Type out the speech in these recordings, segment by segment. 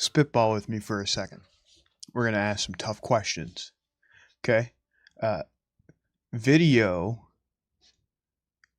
spitball with me for a second. We're going to ask some tough questions. Okay? Video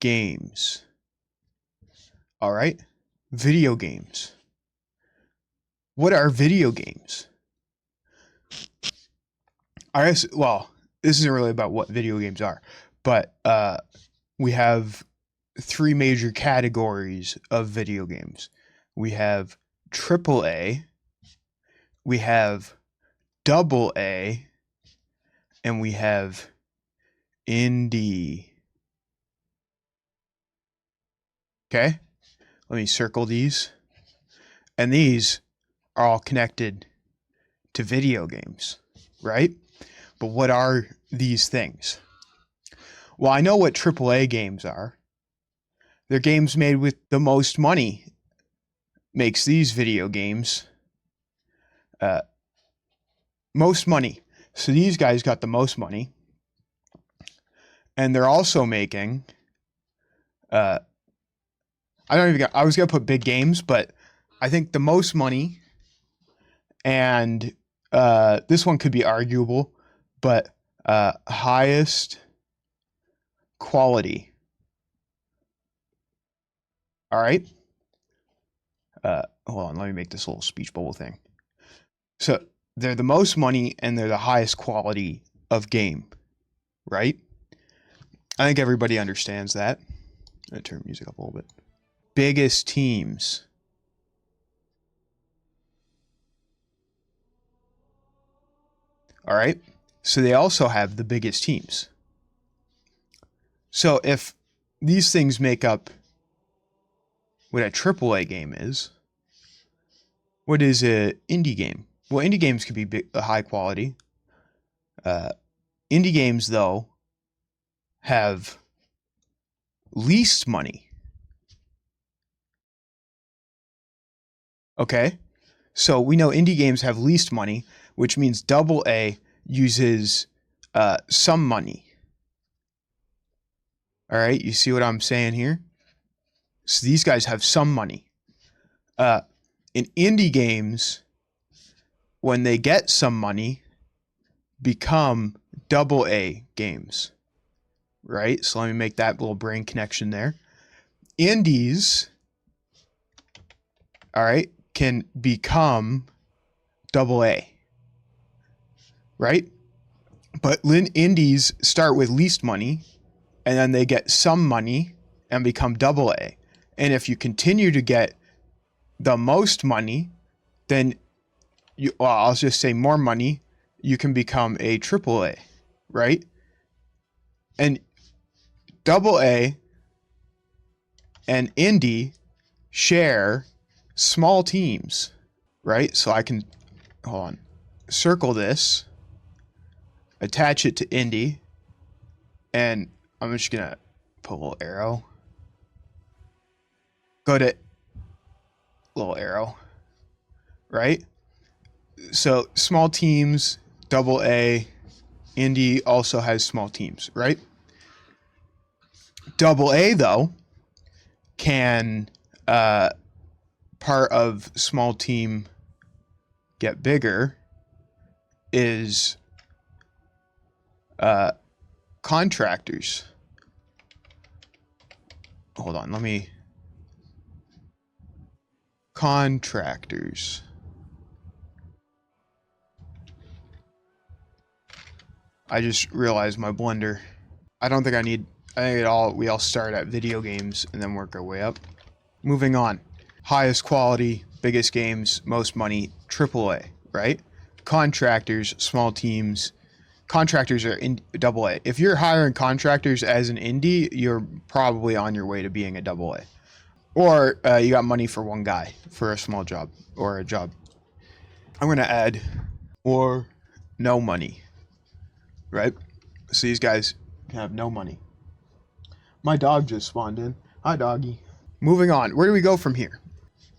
games. All right? Video games. What are video games? I guess, well, this isn't really about what video games are, but we have three major categories of video games. We have AAA, we have AA, and we have indie. Okay? Let me circle these. And these are all connected to video games, right? But what are these things? Well, I know what AAA games are. They're games made with the most money. Makes these video games most money. So these guys got the most money. And they're also making I was going to put big games, but I think the most money, and this one could be arguable, but highest quality. All right. Hold on, let me make this little speech bubble thing. So they're the most money and they're the highest quality of game, right? I think everybody understands that. I'm going to turn music up a little bit. Biggest teams. All right. So they also have the biggest teams. So if these things make up what a AAA game is, what is an indie game? Well, indie games could be high quality. Indie games, though, have least money. Okay? So we know indie games have least money, which means AA uses some money. All right? You see what I'm saying here? So these guys have some money. In indie games, when they get some money, become AA games. Right? So let me make that little brain connection there. Indies, all right, can become AA. Right? But indies start with least money, and then they get some money and become AA. And if you continue to get the most money, then I'll just say more money, you can become a AAA, right? And AA and indie share small teams, right? So I can, hold on, circle this, attach it to indie, and I'm just going to put a little arrow. Go to little arrow, right? So small teams, AA, indie also has small teams, right? AA, though, can part of small team get bigger is contractors. Hold on, contractors. I just realized my blender. I think we all start at video games and then work our way up. Moving on. Highest quality, biggest games, most money, AAA, right? Contractors, small teams. Contractors are in AA. If you're hiring contractors as an indie, you're probably on your way to being a AA. Or you got money for one guy for a small job or a job. I'm going to add or no money, right? So these guys can have no money. My dog just spawned in. Hi, doggy. Moving on. Where do we go from here?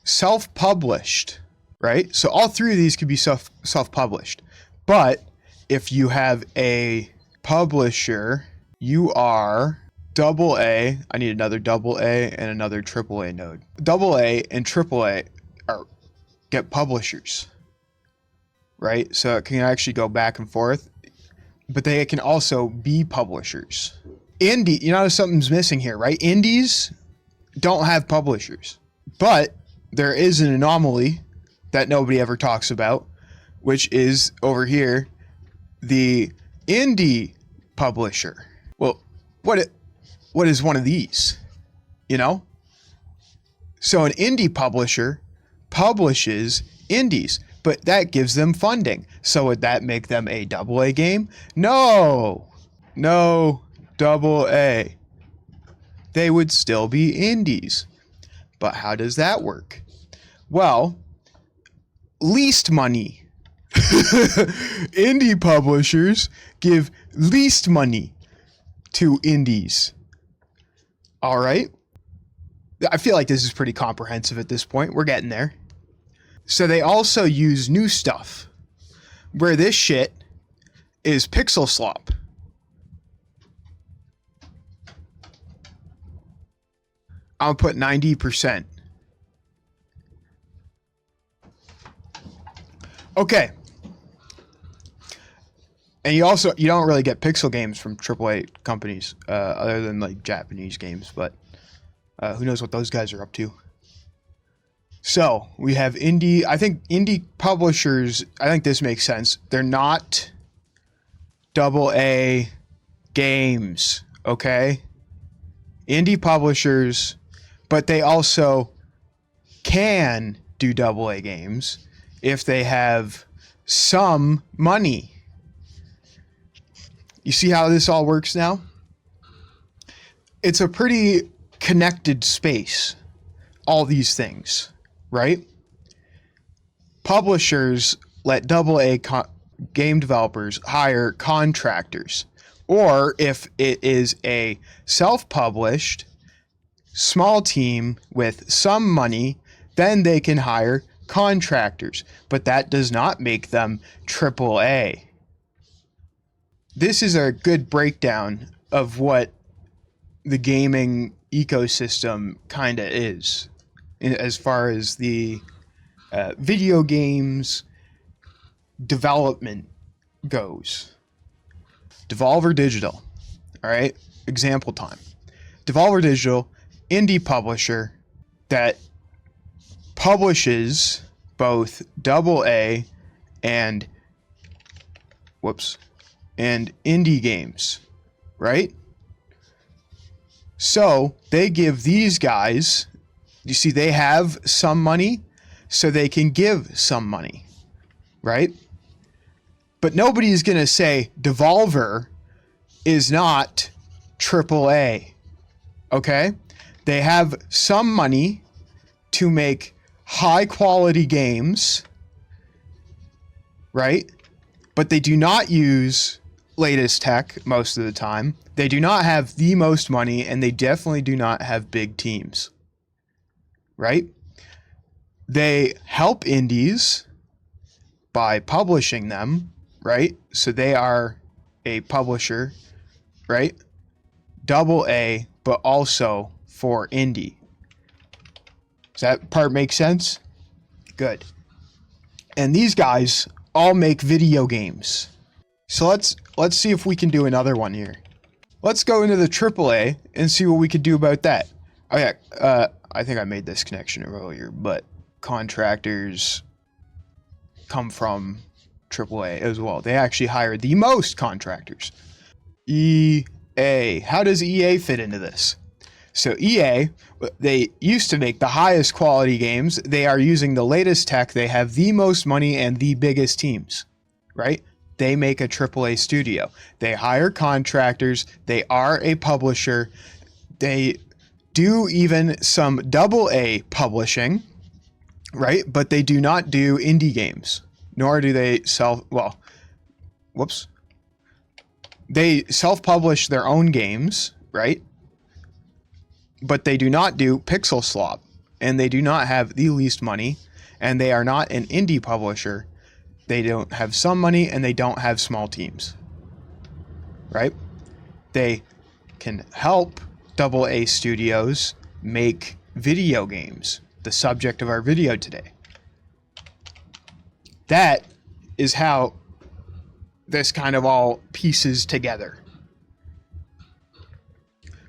Self-published, right? So all three of these could be self-published. But if you have a publisher, you are AA. I need another AA and another AAA node. AA and AAA are get publishers, right? So it can actually go back and forth, but they can also be publishers. Indie, you notice something's missing here, right? Indies don't have publishers, but there is an anomaly that nobody ever talks about, which is over here, the indie publisher. Well, what is one of these? You know? So an indie publisher publishes indies, but that gives them funding. So would that make them a AA game? No. No, AA. They would still be indies. But how does that work? Well, least money. Indie publishers give least money to indies. All right. I feel like this is pretty comprehensive at this point. We're getting there. So they also use new stuff, where this shit is pixel slop. I'll put 90%. Okay. And you don't really get pixel games from AAA companies, other than like Japanese games, but who knows what those guys are up to. So we have I think indie publishers, I think this makes sense. They're not AA games, okay? Indie publishers, but they also can do AA games if they have some money. You see how this all works now? It's a pretty connected space, all these things, right? Publishers let AA game developers hire contractors, or if it is a self-published small team with some money, then they can hire contractors, but that does not make them AAA. This is a good breakdown of what the gaming ecosystem kind of is, as far as the video games development goes. Devolver Digital, all right? Example time. Devolver Digital, indie publisher that publishes both AA and indie games, right? So they give these guys, you see, they have some money, so they can give some money, right? But nobody is going to say Devolver is not AAA, okay? They have some money to make high quality games, right? But they do not use latest tech most of the time. They do not have the most money, and they definitely do not have big teams, right? They help indies by publishing them, right? So they are a publisher, right? AA, but also for indie. Does that part make sense? Good. And these guys all make video games. So let's see if we can do another one here. Let's go into the AAA and see what we could do about that. Oh yeah, I think I made this connection earlier, but contractors come from AAA as well. They actually hire the most contractors. EA. How does EA fit into this? So EA, they used to make the highest quality games. They are using the latest tech. They have the most money and the biggest teams, right? They make a AAA studio. They hire contractors. They are a publisher. They do even some AA publishing, right? But they do not do indie games, nor do they they self-publish their own games, right? But they do not do pixel slop, and they do not have the least money, and they are not an indie publisher. They don't have some money, and they don't have small teams, right? They can help AA studios make video games, the subject of our video today. That is how this kind of all pieces together.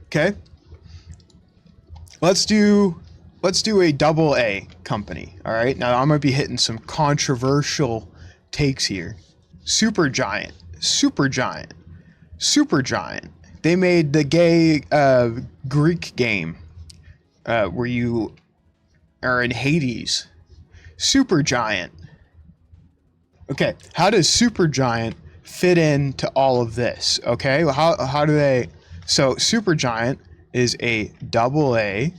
Okay? Let's do a double A company, all right? Now, I'm going to be hitting some controversial takes here. Supergiant. They made the gay Greek game where you are in Hades. Supergiant. Okay, how does Supergiant fit into all of this? Okay, well, how do they... So Supergiant is a double A,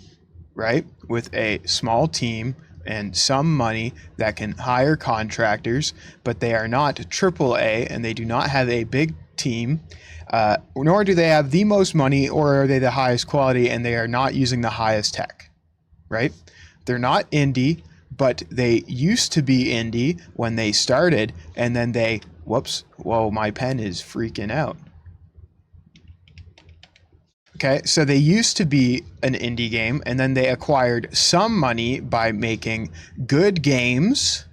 right, with a small team and some money that can hire contractors, but they are not triple A, and they do not have a big team, nor do they have the most money, or are they the highest quality, and they are not using the highest tech, right? They're not indie, but they used to be indie when they started, and then they, whoops, whoa, my pen is freaking out. Okay, so they used to be an indie game, and then they acquired some money by making good games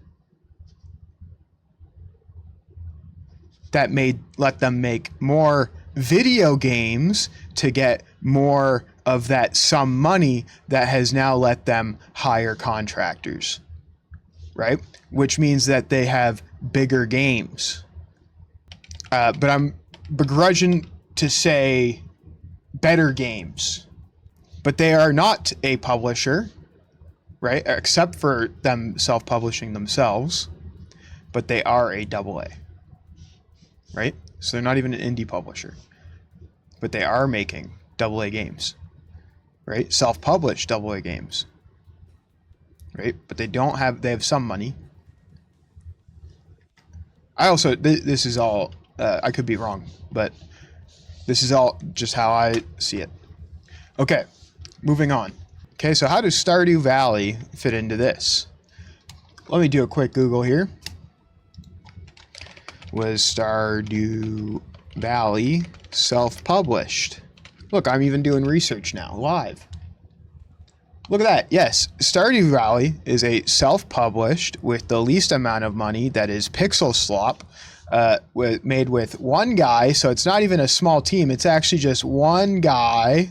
that let them make more video games to get more of that some money that has now let them hire contractors, right? Which means that they have bigger games. But I'm begrudging to say better games, but they are not a publisher, right? Except for them self-publishing themselves, but they are a double A, right? So they're not even an indie publisher, but they are making double A games, right? Self-published double A games, right? But they have some money. I also, this is all, I could be wrong, but this is all just how I see it. Okay, moving on. Okay, so how does Stardew Valley fit into this? Let me do a quick Google here. Was Stardew Valley self-published? Look, I'm even doing research now, live. Look at that. Yes, Stardew Valley is a self-published with the least amount of money, that is Pixel Slop, made with one guy, so it's not even a small team, it's actually just one guy.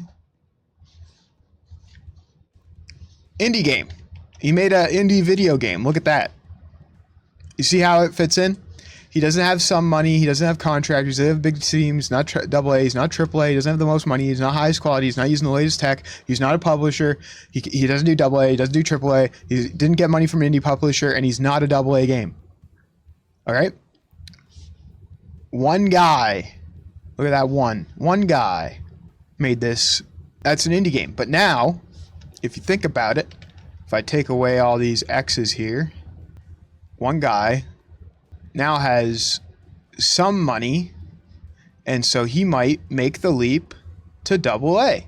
Indie game. He made an indie video game. Look at that. You see how it fits in? He doesn't have some money, he doesn't have contractors, he doesn't have big teams, not double A, he's not triple A, he doesn't have the most money, he's not highest quality, he's not using the latest tech, he's not a publisher, he doesn't do double A, he doesn't do triple A, he didn't get money from an indie publisher, and he's not a double A game. Alright? One guy, look at that one guy made this. That's an indie game. But now, if you think about it, if I take away all these X's here, one guy now has some money, and so he might make the leap to double A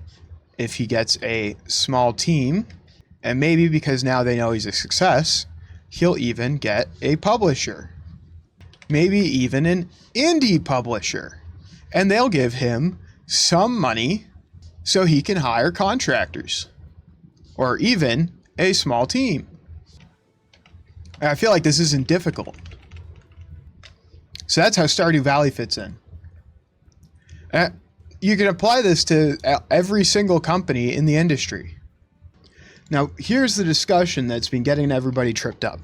if he gets a small team, and maybe because now they know he's a success, he'll even get a publisher. Maybe even an indie publisher, and they'll give him some money so he can hire contractors or even a small team. And I feel like this isn't difficult. So that's how Stardew Valley fits in. You can apply this to every single company in the industry. Now, here's the discussion that's been getting everybody tripped up.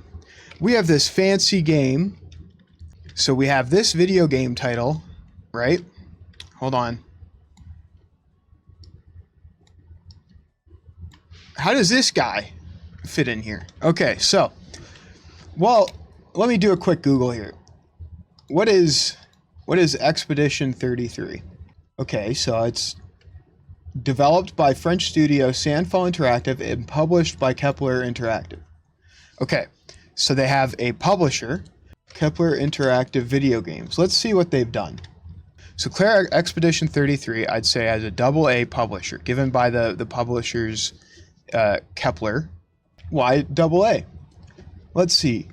We have this fancy game. So we have this video game title, right? Hold on. How does this guy fit in here? Okay, so, well, let me do a quick Google here. What is Expedition 33? Okay, so it's developed by French studio Sandfall Interactive and published by Kepler Interactive. Okay, so they have a publisher, Kepler Interactive Video Games. Let's see what they've done. So Clair Expedition 33, I'd say, as a double A publisher, given by the publishers Kepler. Why double A? Let's see.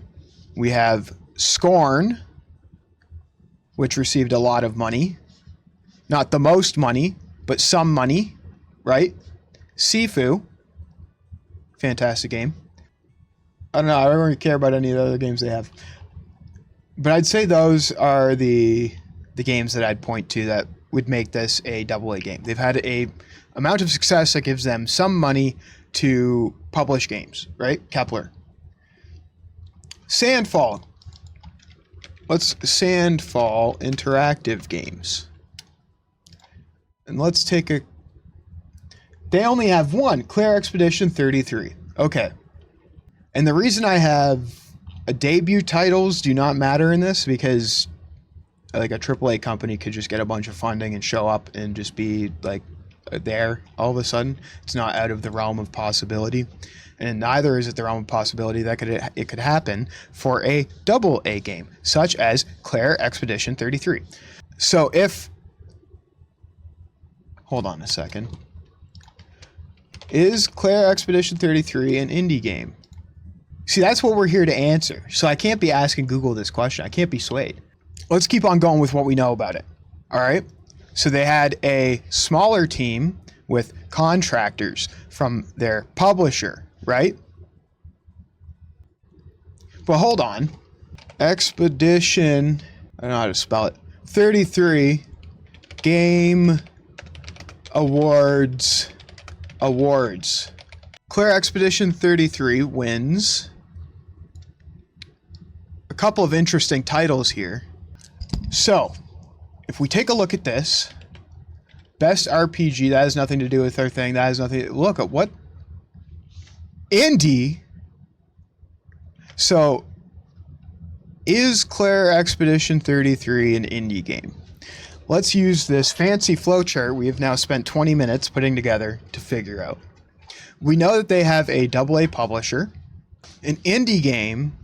We have Scorn, which received a lot of money. Not the most money, but some money, right? Sifu, fantastic game. I don't know, I don't really care about any of the other games they have. But I'd say those are the games that I'd point to that would make this a AA game. They've had a amount of success that gives them some money to publish games, right? Kepler. Sandfall. Let's Sandfall Interactive Games. And let's take a... They only have one, Clair Expedition 33. Okay. And the reason I have a debut titles do not matter in this because like a AAA company could just get a bunch of funding and show up and just be like there all of a sudden. It's not out of the realm of possibility. And neither is it the realm of possibility that it could happen for a AA game, such as Clair Expedition 33. So if... Hold on a second. Is Clair Expedition 33 an indie game? See, that's what we're here to answer. So I can't be asking Google this question. I can't be swayed. Let's keep on going with what we know about it. All right. So they had a smaller team with contractors from their publisher, right? But hold on. Expedition, I don't know how to spell it. 33 Game Awards. Clair Expedition 33 wins a couple of interesting titles here. So, if we take a look at this, best RPG, that has nothing to do with our thing. That has nothing. Look at what indie. So, is Clair Expedition 33 an indie game? Let's use this fancy flowchart we have now spent 20 minutes putting together to figure out. We know that they have a AA publisher. An indie game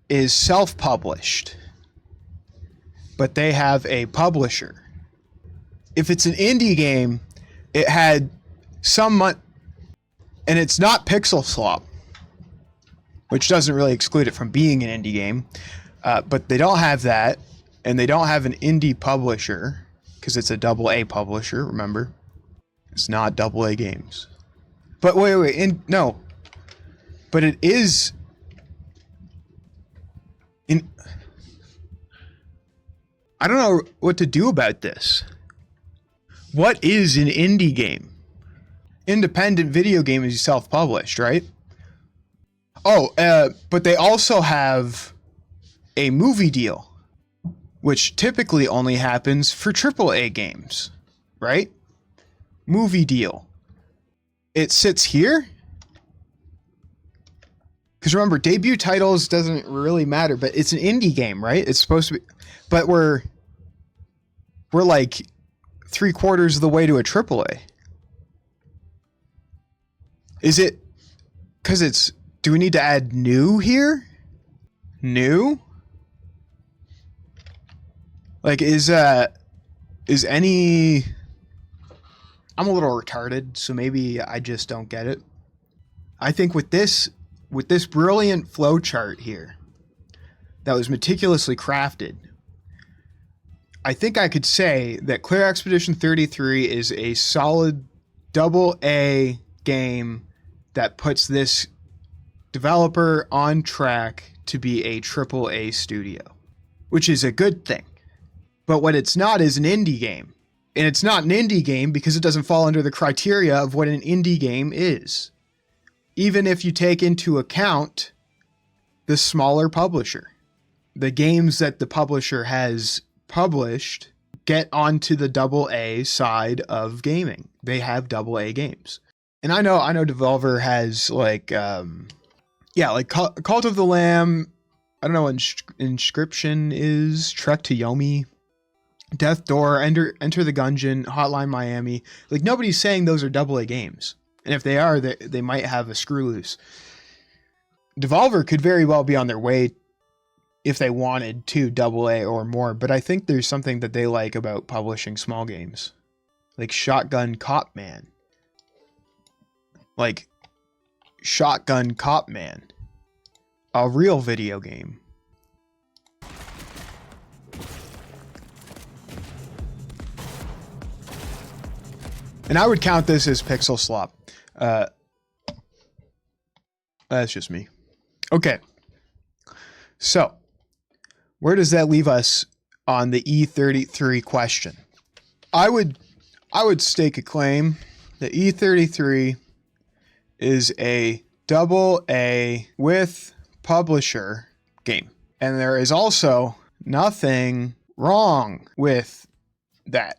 is self-published, but they have a publisher. If it's an indie game, it had some money, and it's not pixel slop, which doesn't really exclude it from being an indie game, but they don't have that, and they don't have an indie publisher, because it's a AA publisher, remember? It's not AA games. But wait, no. But it is... I don't know what to do about this. What is an indie game? Independent video game is self-published, right? Oh, but they also have a movie deal, which typically only happens for AAA games, right? Movie deal. It sits here? Because remember, debut titles doesn't really matter, but it's an indie game, right? It's supposed to be... But we're like 3/4 of the way to a AAA. Is it... Because it's... Do we need to add new here? New? Like, is any... I'm a little retarded, so maybe I just don't get it. I think with this brilliant flowchart here that was meticulously crafted, I think I could say that Clair Expedition 33 is a solid AA game that puts this developer on track to be a AAA studio, which is a good thing. But what it's not is an indie game. And it's not an indie game because it doesn't fall under the criteria of what an indie game is. Even if you take into account the smaller publisher. The games that the publisher has published get onto the AA side of gaming. They have AA games. And I know Devolver has like, like Cult of the Lamb, I don't know what Inscription is, Trek to Yomi, Death Door, Enter the Gungeon, Hotline Miami. Like, nobody's saying those are AA games. And if they are, they might have a screw loose. Devolver could very well be on their way if they wanted to AA or more, but I think there's something that they like about publishing small games. Like Shotgun Cop Man. Like Shotgun Cop Man. A real video game. And I would count this as pixel slop. That's just me. Okay. So, Where does that leave us on the E33 question? I would stake a claim that E33 is a AA with publisher game. And there is also nothing wrong with that.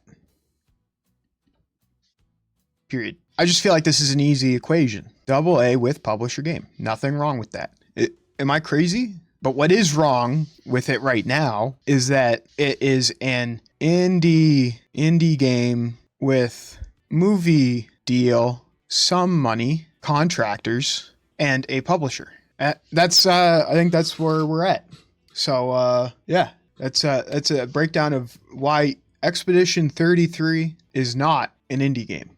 Period. I just feel like this is an easy equation. AA with publisher game. Nothing wrong with that. Am I crazy? But what is wrong with it right now is that it is an indie game with movie deal, some money, contractors, and a publisher. I think that's where we're at. So yeah, that's a breakdown of why Expedition 33 is not an indie game.